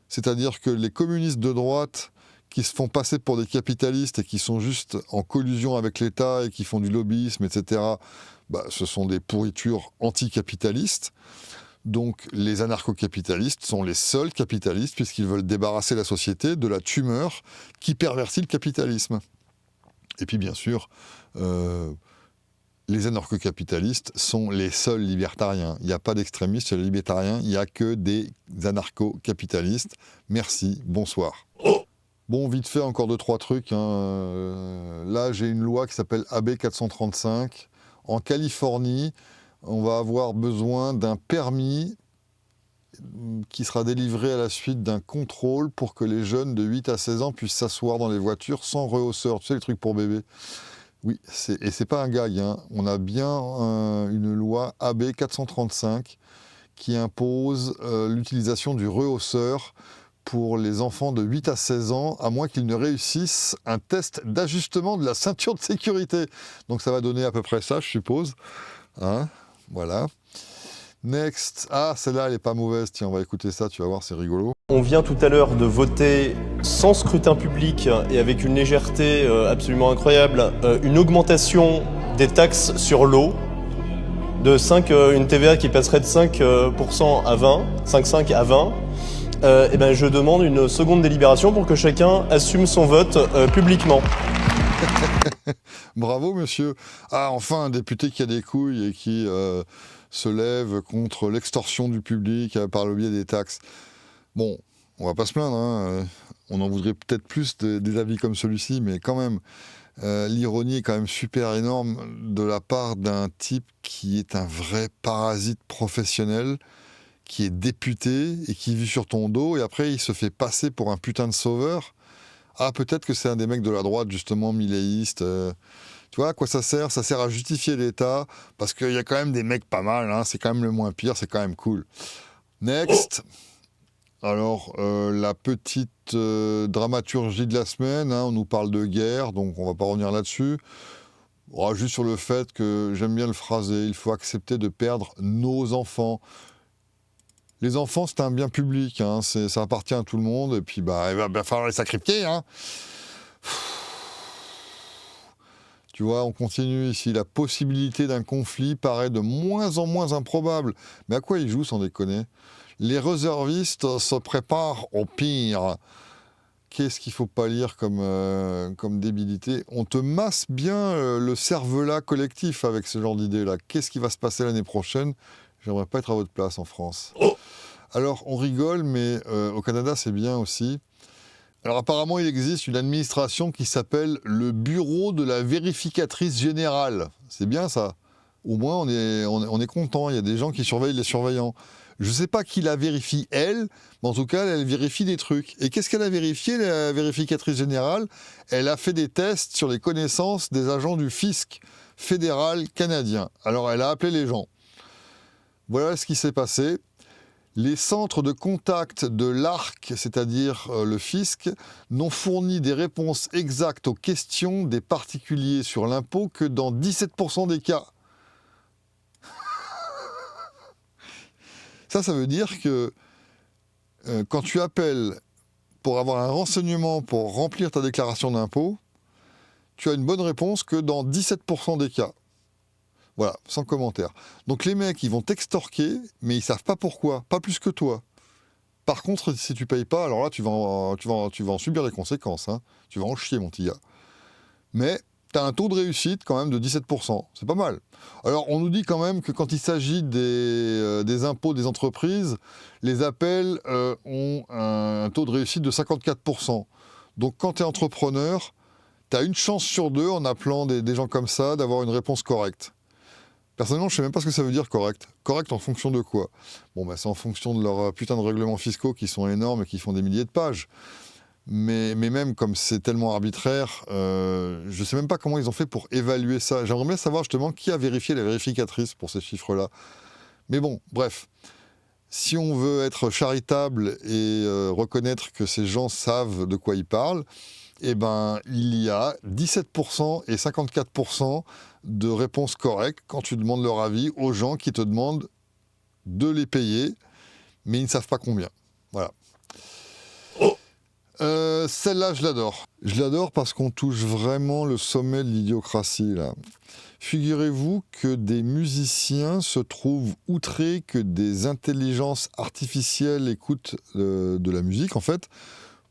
c'est-à-dire que les communistes de droite qui se font passer pour des capitalistes et qui sont juste en collusion avec l'État et qui font du lobbyisme, etc., ce sont des pourritures anticapitalistes. Donc les anarcho-capitalistes sont les seuls capitalistes puisqu'ils veulent débarrasser la société de la tumeur qui pervertit le capitalisme. Et puis bien sûr, les anarcho-capitalistes sont les seuls libertariens. Il n'y a pas d'extrémistes chez les libertariens, il n'y a que des anarcho-capitalistes. Merci, bonsoir. Bon, vite fait, encore 2-3 trucs. Là, j'ai une loi qui s'appelle AB 435. En Californie, on va avoir besoin d'un permis qui sera délivré à la suite d'un contrôle pour que les jeunes de 8 à 16 ans puissent s'asseoir dans les voitures sans rehausseur. Tu sais, les trucs pour bébés. Oui, et c'est pas un gag. On a bien une loi AB 435 qui impose l'utilisation du rehausseur pour les enfants de 8 à 16 ans, à moins qu'ils ne réussissent un test d'ajustement de la ceinture de sécurité. Donc ça va donner à peu près ça, je suppose. Voilà. Next. Ah, celle-là, elle est pas mauvaise. Tiens, on va écouter ça, tu vas voir, c'est rigolo. On vient tout à l'heure de voter sans scrutin public et avec une légèreté absolument incroyable, une augmentation des taxes sur l'eau de 5, une TVA qui passerait de 5% à 20, 5,5 à 20. Et ben je demande une seconde délibération pour que chacun assume son vote publiquement. Bravo, monsieur. Ah, enfin, un député qui a des couilles et qui se lève contre l'extorsion du public par le biais des taxes. Bon, on va pas se plaindre, on en voudrait peut-être plus des avis comme celui-ci, mais quand même, l'ironie est quand même super énorme de la part d'un type qui est un vrai parasite professionnel, qui est député et qui vit sur ton dos, et après il se fait passer pour un putain de sauveur. Ah, peut-être que c'est un des mecs de la droite, justement, milléiste. Tu vois à quoi ça sert? Ça sert à justifier l'État, parce qu'il y a quand même des mecs pas mal, c'est quand même le moins pire, c'est quand même cool. Next. Alors, la petite dramaturgie de la semaine, on nous parle de guerre, donc on va pas revenir là-dessus. Juste sur le fait que j'aime bien le phraser, il faut accepter de perdre nos enfants. Les enfants, c'est un bien public, ça appartient à tout le monde, et puis il va falloir les sacrifier. Tu vois, on continue ici. La possibilité d'un conflit paraît de moins en moins improbable. Mais à quoi ils jouent, sans déconner? Les réservistes se préparent au pire. Qu'est-ce qu'il ne faut pas lire comme débilité? On te masse bien le cervelas collectif avec ce genre d'idées-là. Qu'est-ce qui va se passer l'année prochaine? J'aimerais pas être à votre place en France. Alors, on rigole, mais au Canada, c'est bien aussi. Alors, apparemment, il existe une administration qui s'appelle le Bureau de la vérificatrice générale. C'est bien, ça. Au moins, on est content. Il y a des gens qui surveillent les surveillants. Je ne sais pas qui la vérifie, elle, mais en tout cas, elle vérifie des trucs. Et qu'est-ce qu'elle a vérifié, la vérificatrice générale? Elle a fait des tests sur les connaissances des agents du fisc fédéral canadien. Alors, elle a appelé les gens. Voilà ce qui s'est passé. Les centres de contact de l'ARC, c'est-à-dire le fisc, n'ont fourni des réponses exactes aux questions des particuliers sur l'impôt que dans 17% des cas. Ça veut dire que quand tu appelles pour avoir un renseignement pour remplir ta déclaration d'impôt, tu as une bonne réponse que dans 17% des cas. Voilà, sans commentaire. Donc les mecs, ils vont t'extorquer, mais ils savent pas pourquoi, pas plus que toi. Par contre, si tu payes pas, alors là, tu vas en subir les conséquences. Tu vas en chier, mon petit gars. Mais tu as un taux de réussite quand même de 17%. C'est pas mal. Alors, on nous dit quand même que quand il s'agit des impôts des entreprises, les appels ont un taux de réussite de 54%. Donc, quand tu es entrepreneur, tu as une chance sur deux, en appelant des gens comme ça, d'avoir une réponse correcte. Personnellement, je ne sais même pas ce que ça veut dire correct. Correct en fonction de quoi? Bon, c'est en fonction de leurs putain de règlements fiscaux qui sont énormes et qui font des milliers de pages. Mais même comme c'est tellement arbitraire, je ne sais même pas comment ils ont fait pour évaluer ça. J'aimerais bien savoir justement qui a vérifié les vérificatrices pour ces chiffres-là. Mais bon, bref. Si on veut être charitable et reconnaître que ces gens savent de quoi ils parlent, il y a 17% et 54% de réponses correctes quand tu demandes leur avis aux gens qui te demandent de les payer, mais ils ne savent pas combien. Voilà. Celle-là, je l'adore. Je l'adore parce qu'on touche vraiment le sommet de l'idiocratie, là. Figurez-vous que des musiciens se trouvent outrés que des intelligences artificielles écoutent de la musique, en fait,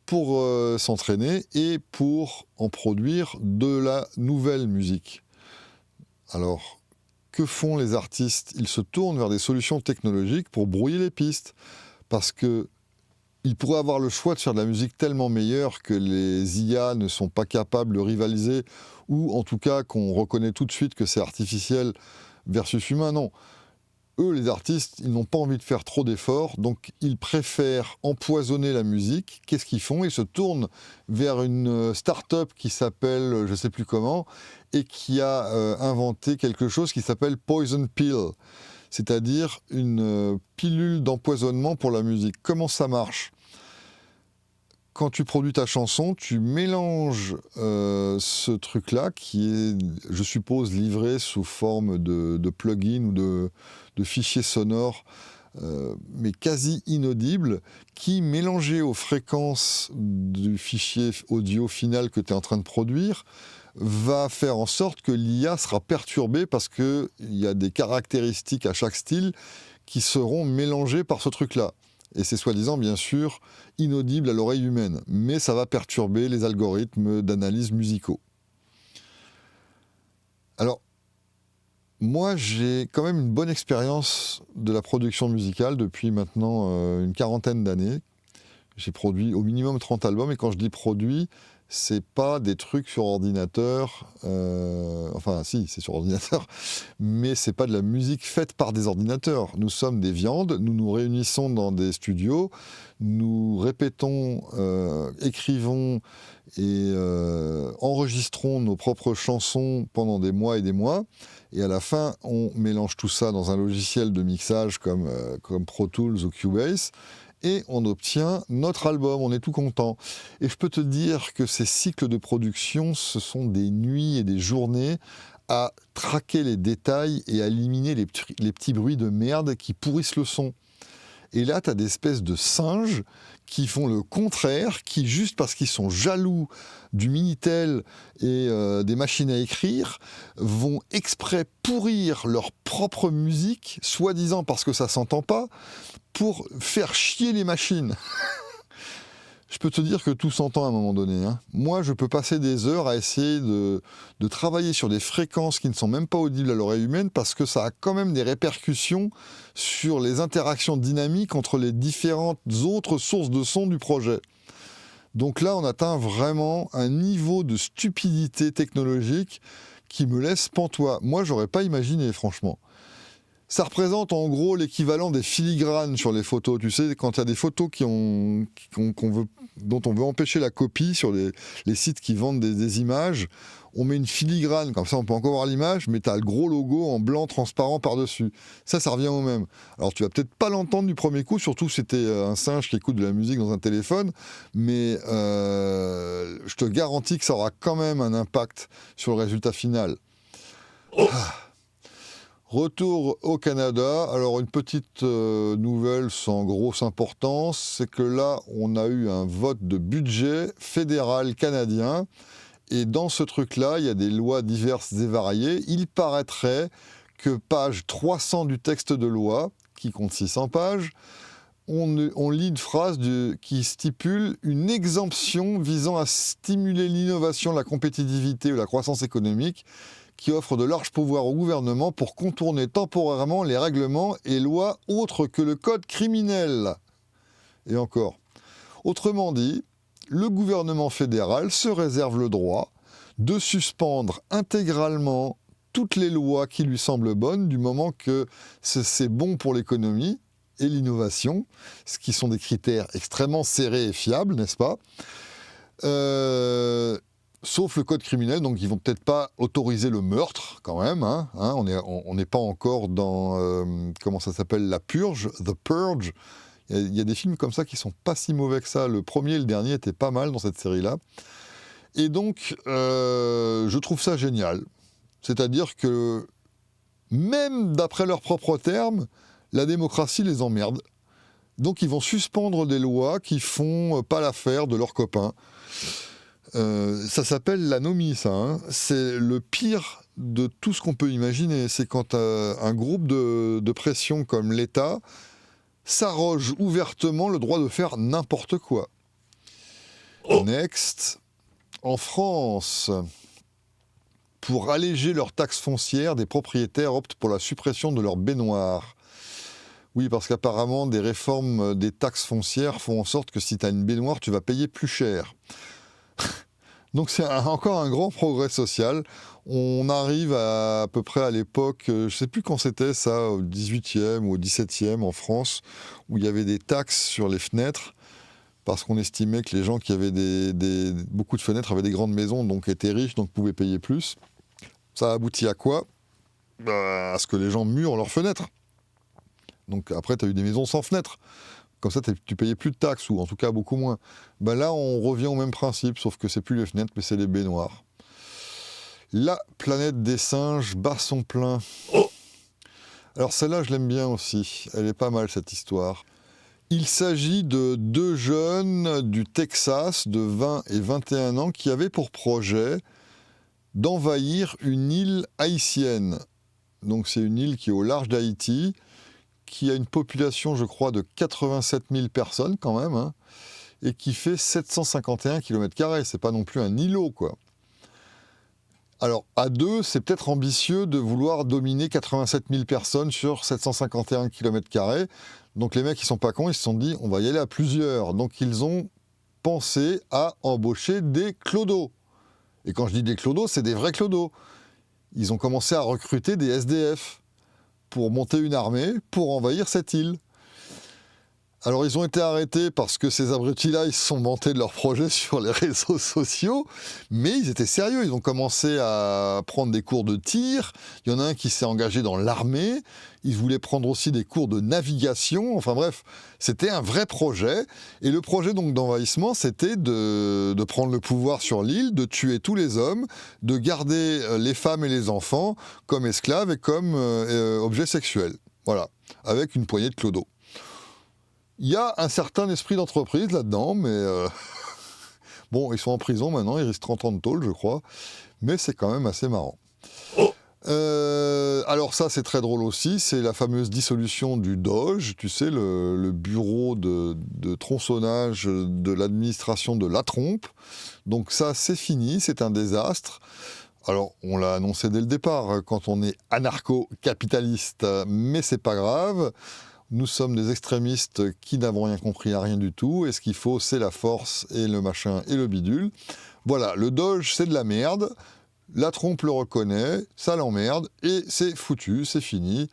pour s'entraîner et pour en produire de la nouvelle musique. Alors, que font les artistes? Ils se tournent vers des solutions technologiques pour brouiller les pistes, parce que ils pourraient avoir le choix de faire de la musique tellement meilleure que les IA ne sont pas capables de rivaliser, ou en tout cas qu'on reconnaît tout de suite que c'est artificiel versus humain. Non. Eux, les artistes, ils n'ont pas envie de faire trop d'efforts, donc ils préfèrent empoisonner la musique. Qu'est-ce qu'ils font? Ils se tournent vers une start-up qui s'appelle, je ne sais plus comment, et qui a inventé quelque chose qui s'appelle Poison Pill, c'est-à-dire une pilule d'empoisonnement pour la musique. Comment ça marche? Quand tu produis ta chanson, tu mélanges ce truc-là qui est, je suppose, livré sous forme de plugin ou de fichiers sonores, mais quasi inaudibles, qui, mélangés aux fréquences du fichier audio final que tu es en train de produire, va faire en sorte que l'IA sera perturbée parce qu'il y a des caractéristiques à chaque style qui seront mélangées par ce truc-là. Et c'est soi-disant, bien sûr, inaudible à l'oreille humaine. Mais ça va perturber les algorithmes d'analyse musicaux. Alors, moi, j'ai quand même une bonne expérience de la production musicale depuis maintenant une quarantaine d'années. J'ai produit au minimum 30 albums. Et quand je dis produit, c'est pas des trucs sur ordinateur. Enfin, si, c'est sur ordinateur. Mais c'est pas de la musique faite par des ordinateurs. Nous sommes des viandes. Nous nous réunissons dans des studios. Nous répétons, écrivons et enregistrons nos propres chansons pendant des mois et des mois. Et à la fin, on mélange tout ça dans un logiciel de mixage comme Pro Tools ou Cubase. Et on obtient notre album, on est tout content. Et je peux te dire que ces cycles de production, ce sont des nuits et des journées à traquer les détails et à éliminer les petits bruits de merde qui pourrissent le son. Et là, tu as des espèces de singes qui font le contraire, qui, juste parce qu'ils sont jaloux du Minitel et des machines à écrire, vont exprès pourrir leur propre musique, soi-disant parce que ça s'entend pas, pour faire chier les machines. Je peux te dire que tout s'entend à un moment donné. Hein. Moi, je peux passer des heures à essayer de travailler sur des fréquences qui ne sont même pas audibles à l'oreille humaine parce que ça a quand même des répercussions sur les interactions dynamiques entre les différentes autres sources de son du projet. Donc là, on atteint vraiment un niveau de stupidité technologique qui me laisse pantois. Moi, j'aurais pas imaginé, franchement. Ça représente en gros l'équivalent des filigranes sur les photos. Tu sais, quand il y a des photos dont on veut empêcher la copie sur les sites qui vendent des images, on met une filigrane, comme ça on peut encore voir l'image, mais tu as le gros logo en blanc transparent par-dessus. Ça revient au même. Alors tu vas peut-être pas l'entendre du premier coup, surtout si c'était un singe qui écoute de la musique dans un téléphone, mais je te garantis que ça aura quand même un impact sur le résultat final. Retour au Canada. Alors une petite nouvelle sans grosse importance, c'est que là on a eu un vote de budget fédéral canadien et dans ce truc-là il y a des lois diverses et variées. Il paraîtrait que page 300 du texte de loi, qui compte 600 pages, on lit une phrase qui stipule une exemption visant à stimuler l'innovation, la compétitivité ou la croissance économique, qui offre de larges pouvoirs au gouvernement pour contourner temporairement les règlements et lois autres que le code criminel. Et encore. Autrement dit, le gouvernement fédéral se réserve le droit de suspendre intégralement toutes les lois qui lui semblent bonnes du moment que c'est bon pour l'économie et l'innovation, ce qui sont des critères extrêmement serrés et fiables, n'est-ce pas ? Sauf le code criminel, donc ils vont peut-être pas autoriser le meurtre quand même. On n'est pas encore dans comment ça s'appelle, la purge, The Purge. Il y a des films comme ça qui sont pas si mauvais que ça. Le premier et le dernier étaient pas mal dans cette série-là. Et donc je trouve ça génial. C'est-à-dire que même d'après leurs propres termes, la démocratie les emmerde. Donc ils vont suspendre des lois qui font pas l'affaire de leurs copains. Ça s'appelle l'anomie, ça. Hein. C'est le pire de tout ce qu'on peut imaginer. C'est quand un groupe de pression comme l'État s'arroge ouvertement le droit de faire n'importe quoi. Next. En France, pour alléger leurs taxes foncières, des propriétaires optent pour la suppression de leurs baignoires. Oui, parce qu'apparemment, des réformes des taxes foncières font en sorte que si tu as une baignoire, tu vas payer plus cher. Donc c'est encore un grand progrès social. On arrive à peu près à l'époque, je ne sais plus quand c'était ça, au 18e ou au 17e en France, où il y avait des taxes sur les fenêtres, parce qu'on estimait que les gens qui avaient beaucoup de fenêtres avaient des grandes maisons, donc étaient riches, donc pouvaient payer plus. Ça aboutit à quoi ? À ce que les gens murent leurs fenêtres. Donc après, tu as eu des maisons sans fenêtres. Comme ça, tu payais plus de taxes, ou en tout cas beaucoup moins. Là, on revient au même principe, sauf que c'est plus les fenêtres, mais c'est les baignoires. La planète des singes bat son plein. Alors celle-là, je l'aime bien aussi. Elle est pas mal, cette histoire. Il s'agit de 2 jeunes du Texas de 20 et 21 ans qui avaient pour projet d'envahir une île haïtienne. Donc c'est une île qui est au large d'Haïti, qui a une population, je crois, de 87 000 personnes quand même, hein, et qui fait 751 km². C'est pas non plus un îlot, quoi. Alors, à 2, c'est peut-être ambitieux de vouloir dominer 87 000 personnes sur 751 km². Donc les mecs, ils sont pas cons, ils se sont dit, on va y aller à plusieurs. Donc ils ont pensé à embaucher des clodos. Et quand je dis des clodos, c'est des vrais clodos. Ils ont commencé à recruter des SDF pour monter une armée, pour envahir cette île. Alors ils ont été arrêtés parce que ces abrutis-là, ils se sont vantés de leur projet sur les réseaux sociaux, mais ils étaient sérieux, ils ont commencé à prendre des cours de tir, il y en a un qui s'est engagé dans l'armée, ils voulaient prendre aussi des cours de navigation, enfin bref, c'était un vrai projet, et le projet donc d'envahissement, c'était de prendre le pouvoir sur l'île, de tuer tous les hommes, de garder les femmes et les enfants comme esclaves et comme objets sexuels, voilà, avec une poignée de clodos. Il y a un certain esprit d'entreprise là-dedans, mais bon, ils sont en prison maintenant, ils risquent 30 ans de tôle, je crois, mais c'est quand même assez marrant. Alors ça, c'est très drôle aussi, c'est la fameuse dissolution du Doge, tu sais, le bureau de tronçonnage de l'administration de La Trompe. Donc ça, c'est fini, c'est un désastre. Alors, on l'a annoncé dès le départ, quand on est anarcho-capitaliste, mais c'est pas grave. Nous sommes des extrémistes qui n'avons rien compris à rien du tout, et ce qu'il faut, c'est la force, et le machin, et le bidule. Voilà, le Doge, c'est de la merde, La Trompe le reconnaît, ça l'emmerde, et c'est foutu, c'est fini.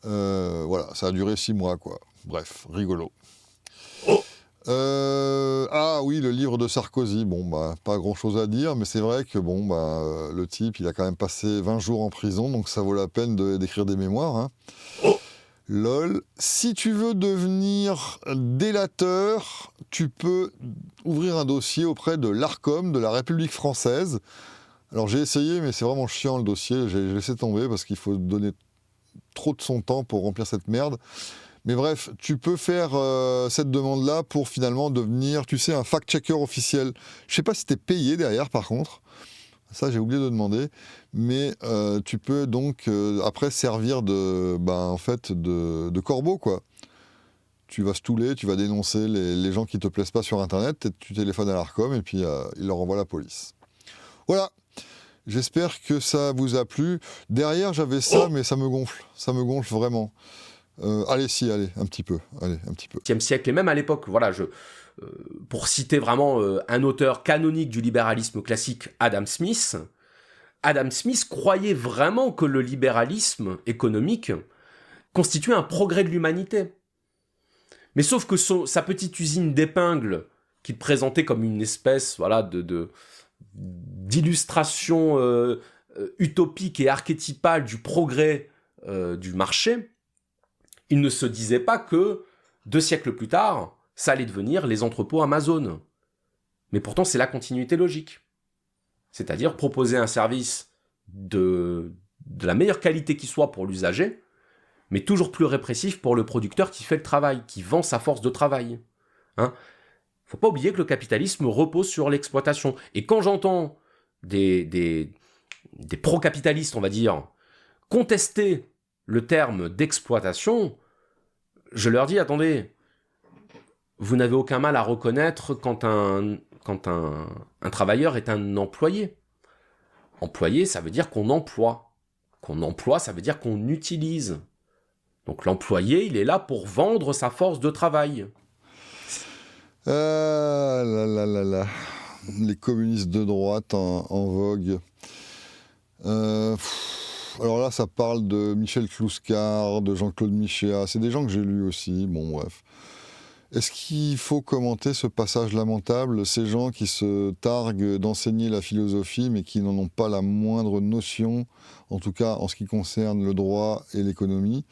Voilà, ça a duré 6 mois, quoi. Bref, rigolo. Ah oui, le livre de Sarkozy, bon, pas grand-chose à dire, mais c'est vrai que, bon, le type, il a quand même passé 20 jours en prison, donc ça vaut la peine d'écrire des mémoires, hein. Lol. Si tu veux devenir délateur, tu peux ouvrir un dossier auprès de l'Arcom de la République française. Alors j'ai essayé, mais c'est vraiment chiant le dossier. J'ai laissé tomber parce qu'il faut donner trop de son temps pour remplir cette merde. Mais bref, tu peux faire cette demande-là pour finalement devenir, tu sais, un fact-checker officiel. Je sais pas si t'es payé derrière, par contre. Ça, j'ai oublié de demander. Mais tu peux donc après servir de corbeau, quoi. Tu vas stouler, tu vas dénoncer les gens qui te plaisent pas sur Internet, tu téléphones à l'Arcom et puis ils leur envoient la police. Voilà. J'espère que ça vous a plu. Derrière, j'avais ça, mais ça me gonfle vraiment. Allez, un petit peu. Allez, un petit peu. 20e siècle, et même à l'époque, voilà, pour citer vraiment un auteur canonique du libéralisme classique, Adam Smith croyait vraiment que le libéralisme économique constituait un progrès de l'humanité. Mais sauf que sa petite usine d'épingles, qu'il présentait comme une espèce d'illustration utopique et archétypale du progrès du marché, il ne se disait pas que 2 siècles plus tard, ça allait devenir les entrepôts Amazon. Mais pourtant, c'est la continuité logique. C'est-à-dire proposer un service de la meilleure qualité qui soit pour l'usager, mais toujours plus répressif pour le producteur qui fait le travail, qui vend sa force de travail. Faut pas oublier que le capitalisme repose sur l'exploitation. Et quand j'entends des pro-capitalistes, on va dire, contester le terme d'exploitation, je leur dis, attendez, vous n'avez aucun mal à reconnaître quand quand un travailleur est un employé. Employé, ça veut dire qu'on emploie. Qu'on emploie, ça veut dire qu'on utilise. Donc l'employé, il est là pour vendre sa force de travail. Ah là là là là. Les communistes de droite en vogue. Alors là, ça parle de Michel Clouscar, de Jean-Claude Michéa. C'est des gens que j'ai lus aussi. Bon, bref. Est-ce qu'il faut commenter ce passage lamentable, ces gens qui se targuent d'enseigner la philosophie, mais qui n'en ont pas la moindre notion, en tout cas en ce qui concerne le droit et l'économie?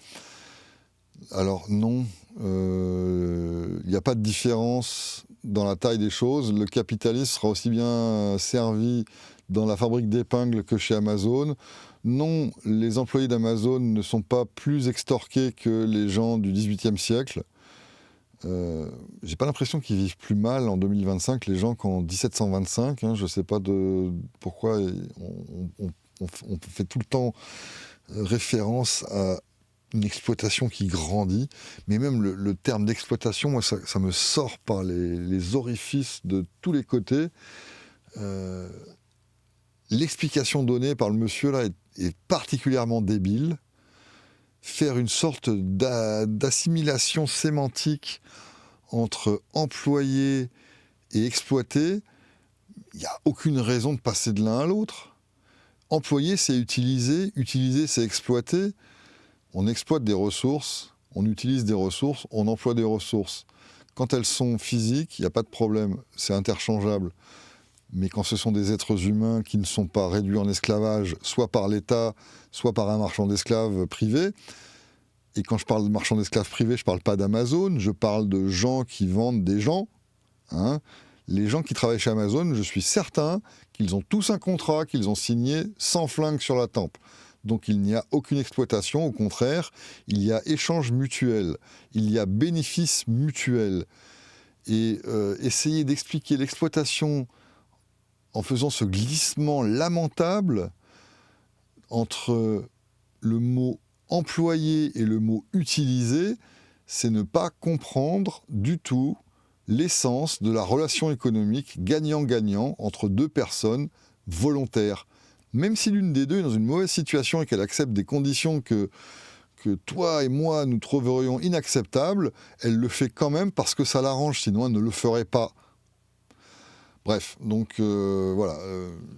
Alors non, il n'y a pas de différence dans la taille des choses. Le capitaliste sera aussi bien servi dans la fabrique d'épingles que chez Amazon. Non, les employés d'Amazon ne sont pas plus extorqués que les gens du XVIIIe siècle. J'ai pas l'impression qu'ils vivent plus mal en 2025 les gens qu'en 1725. Je sais pas pourquoi on fait tout le temps référence à une exploitation qui grandit, mais même le terme d'exploitation, moi, ça me sort par les orifices de tous les côtés. L'explication donnée par le monsieur là est particulièrement débile. Faire une sorte d'assimilation sémantique entre employé et exploité, il n'y a aucune raison de passer de l'un à l'autre. Employer, c'est utiliser, utiliser, c'est exploiter. On exploite des ressources, on utilise des ressources, on emploie des ressources. Quand elles sont physiques, il n'y a pas de problème, c'est interchangeable. Mais quand ce sont des êtres humains qui ne sont pas réduits en esclavage, soit par l'État, soit par un marchand d'esclaves privé, et quand je parle de marchand d'esclaves privé, je ne parle pas d'Amazon, je parle de gens qui vendent des gens. Les gens qui travaillent chez Amazon, je suis certain qu'ils ont tous un contrat qu'ils ont signé sans flingue sur la tempe. Donc il n'y a aucune exploitation, au contraire, il y a échange mutuel, il y a bénéfice mutuel. Et essayer d'expliquer l'exploitation en faisant ce glissement lamentable entre le mot employé et le mot utilisé, c'est ne pas comprendre du tout l'essence de la relation économique gagnant-gagnant entre deux personnes volontaires. Même si l'une des deux est dans une mauvaise situation et qu'elle accepte des conditions que toi et moi nous trouverions inacceptables, elle le fait quand même parce que ça l'arrange, sinon elle ne le ferait pas. Bref, donc voilà,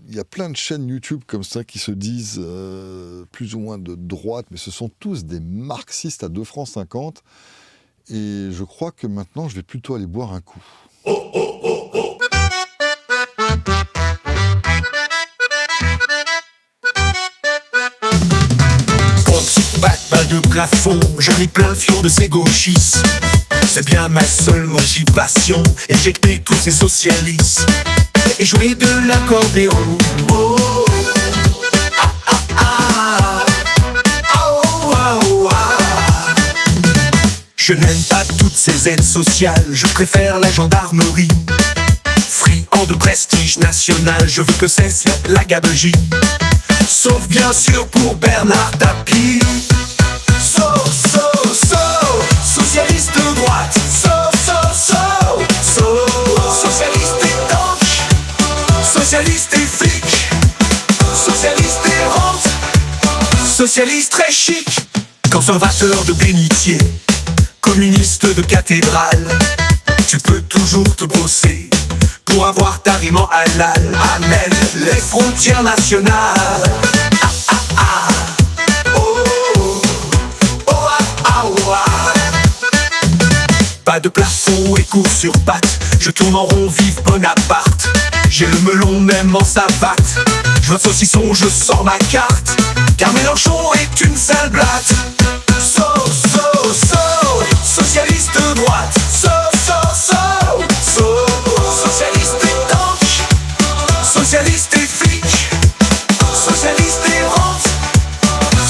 y a plein de chaînes YouTube comme ça qui se disent plus ou moins de droite, mais ce sont tous des marxistes à 2 francs 50, et je crois que maintenant je vais plutôt aller boire un coup. Balle de plafond, j'en ai plein le fion de ces gauchistes. C'est bien ma seule motivation, éjecter tous ces socialistes et jouer de l'accordéon. Oh, ah, ah, ah. Oh, ah, oh, ah. Je n'aime pas toutes ces aides sociales, je préfère la gendarmerie. Friand de prestige national, je veux que cesse la gabegie. Sauf bien sûr pour Bernard Tapie. Socialiste de droite. Socialiste et tank. Socialiste et flic. Socialiste et rente. Socialiste très chic. Conservateur de bénitier. Communiste de cathédrale. Tu peux toujours te bosser pour avoir ta rime en halal. Amen. Les frontières nationales. Ah, ah, ah. Pas de plafond et cours sur pattes. Je tourne en rond, vive Bonaparte. J'ai le melon même en savate. Je veux saucisson, je sors ma carte. Car Mélenchon est une sale blatte. Socialiste de droite. Socialiste et tank. Socialiste et flic. Socialiste et rente.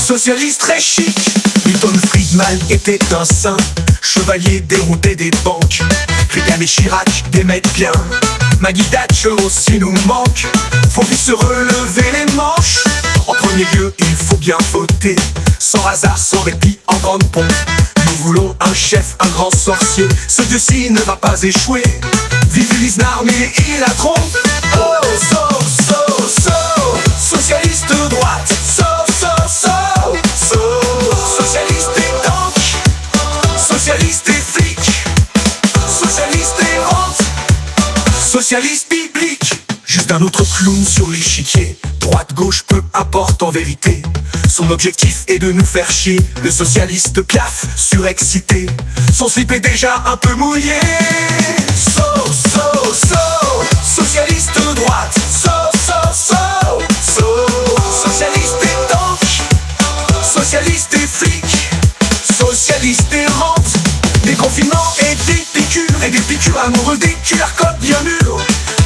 Socialiste très chic. Milton Friedman était un saint. Chevalier dérouté des banques. Reagan et Chirac démettent bien. Maggie Thatcher aussi nous manque. Faut vite se relever les manches. En premier lieu, il faut bien voter. Sans hasard, sans répit, en grande pompe. Nous voulons un chef, un grand sorcier. Ce dieu-ci ne va pas échouer. Vive Lisnard, mais il la trompe. Oh, socialiste de droite. Socialiste et tank. Socialiste et flic. Socialiste et rente. Socialiste biblique. Juste un autre clown sur l'échiquier. Droite, gauche, peu importe en vérité. Son objectif est de nous faire chier. Le socialiste piaf, surexcité. Son slip est déjà un peu mouillé. Socialiste de droite. Socialiste et tank. Socialiste et flic. Socialiste et rente. Des confinements et des piqûres. Et des piqûres amoureux, des QR codes bien mûrs.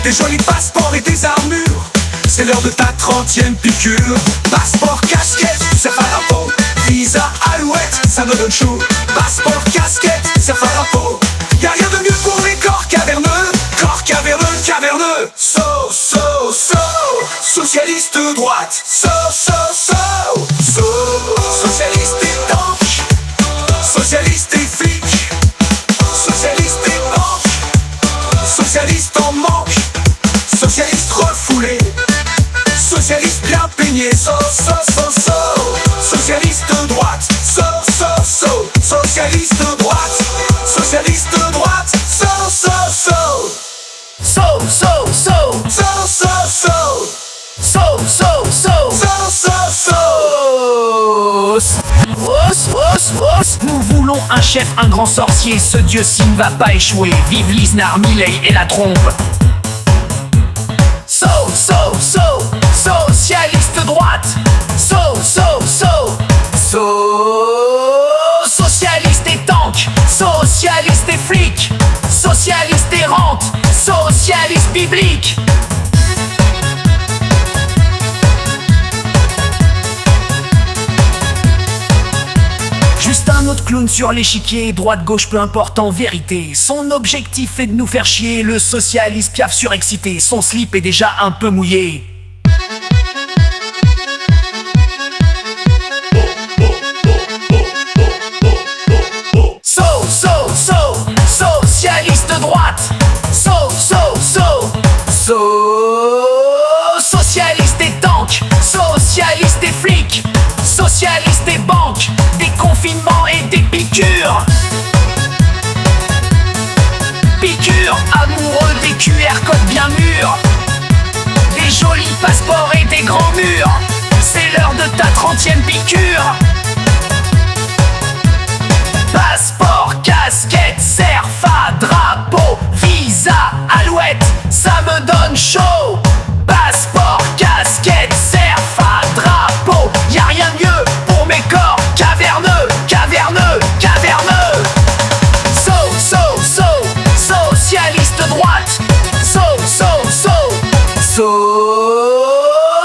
Des jolis passeports et des armures. C'est l'heure de ta 30e piqûre. Passeport, casquette, ça fait la peau. Visa, alouette, ça me donne chaud. Passeport, casquette, ça fait la peau. Y'a rien de mieux pour les corps caverneux. Corps caverneux, caverneux. Socialiste de droite. Socialiste et tank. Socialiste et flic. Socialiste et banque. Socialiste en manque. Socialiste refoulé. Socialiste bien peigné. Socialiste de droite. Socialiste de droite. Socialiste de droite. Nous voulons un chef, un grand sorcier. Ce dieu-ci ne va pas échouer. Vive Lisnard, Milei et la trompe. Socialiste droite. Socialiste et tank. Socialiste et flic. Socialiste et rente. Socialiste biblique. Juste un autre clown sur l'échiquier, droite-gauche peu importe en vérité. Son objectif est de nous faire chier, le socialiste piaf surexcité. Son slip est déjà un peu mouillé. Socialiste droite. Socialiste et tank. Socialiste et flic. Socialiste et banque. Des confinements et des piqûres. Piqûres, amoureux des QR codes bien mûrs. Des jolis passeports et des grands murs. C'est l'heure de ta 30e piqûre. Passeport, casquette, cerfa, drapeau, visa, alouette, ça me donne chaud. Passeport, casquette, cerfa, drapeau, y'a rien de mieux pour mes corps caverneux, caverneux, caverneux. Socialiste droite.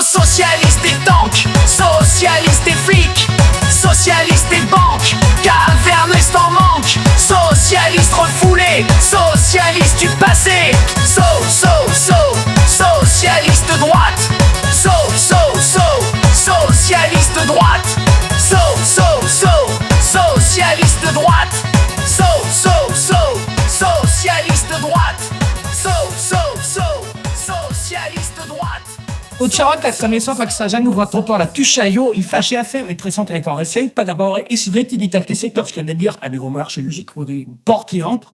Socialiste et tank. Socialiste et flic. Socialiste et banque. Caverniste en manque. Socialiste refoulé. Socialiste du passé. Socialiste droite. Socialiste droite. Socialiste droite. Socialiste droite. Socialiste droite. Ucciarotta sta messo faxagiando 4 la tusciaio il fasciafe e 300 avec en recette, pas d'abord, et si vous êtes dit à c'est parce que le dire à des remarques chez musique pour des portes qui rentrent.